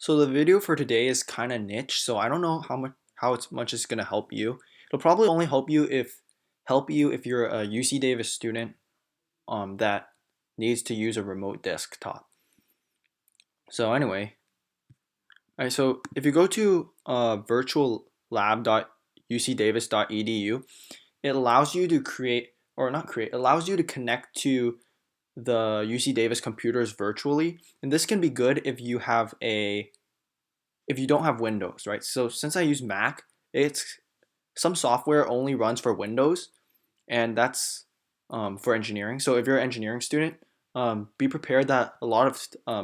So the video for today is kind of niche, so I don't know how much it's gonna help you. It'll probably only help you if you're a UC Davis student that needs to use a remote desktop. So anyway, alright, so if you go to virtuallab.ucdavis.edu, it allows you to create or not create, it allows you to connect to the UC Davis computers virtually, and this can be good if you don't have Windows, right? So since I use Mac, it's some software only runs for Windows, and that's for engineering. So if you're an engineering student, be prepared that a lot of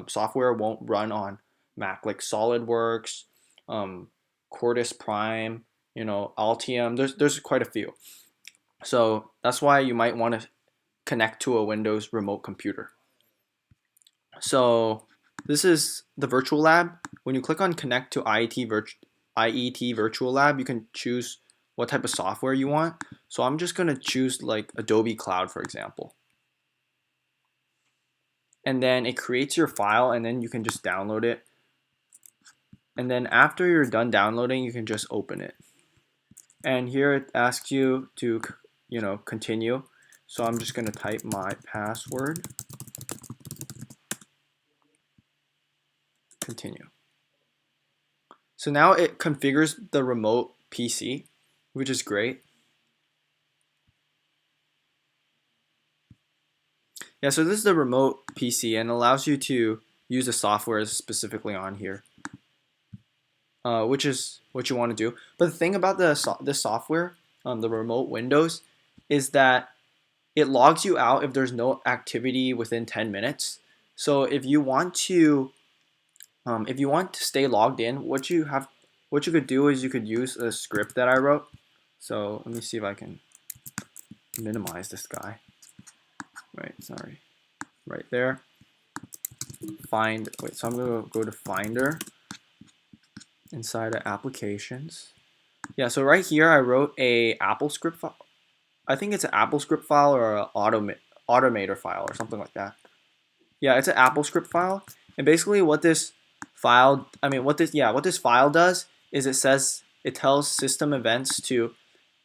software won't run on Mac, like SolidWorks, um, Quartus Prime, Altium. There's quite a few. So that's why you might want to connect to a Windows remote computer. So this is the virtual lab. When you click on connect to IET virtual lab, you can choose what type of software you want. So I'm just going to choose like Adobe Cloud, for example. And then it creates your file, and then you can just download it. And then after you're done downloading, you can just open it. And here it asks you to, continue. So I'm just going to type my password. Continue. So now it configures the remote PC, which is great. Yeah, so this is the remote PC and allows you to use the software specifically on here, which is what you want to do. But the thing about this software, the remote Windows, is that it logs you out if there's no activity within 10 minutes. So if you want to stay logged in, what you could do is you could use a script that I wrote. So let me see if I can minimize this guy. Right there. So I'm gonna go to Finder inside of Applications. Yeah, so right here I wrote a AppleScript file. I think it's an AppleScript file or an Automator file or something like that. Yeah, it's an AppleScript file, and basically what this file does is it tells system events to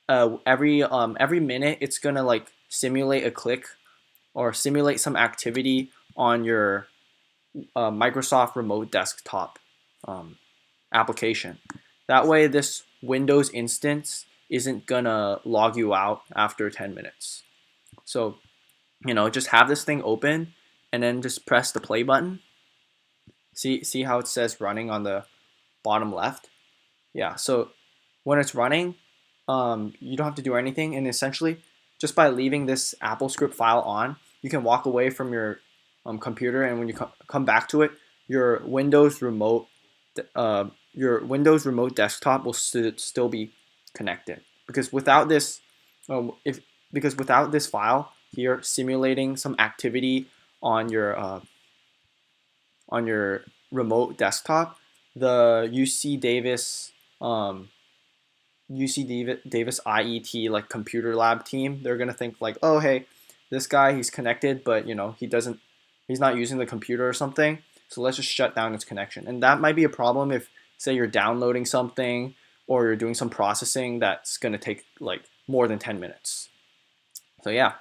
every minute it's gonna like simulate a click or simulate some activity on your Microsoft Remote Desktop application. That way this Windows instance isn't gonna log you out after 10 minutes. So, just have this thing open and then just press the play button. See how it says running on the bottom left? Yeah, so when it's running, you don't have to do anything, and essentially just by leaving this AppleScript file on, you can walk away from your computer, and when you come back to it, your Windows remote desktop will still be connected. Because without this, without this file here simulating some activity on your remote desktop, the UC Davis IET like computer lab team, they're gonna think like, oh hey, this guy, he's connected, but he's not using the computer or something. So let's just shut down its connection. And that might be a problem if, say, you're downloading something or you're doing some processing that's gonna take like more than 10 minutes. So yeah.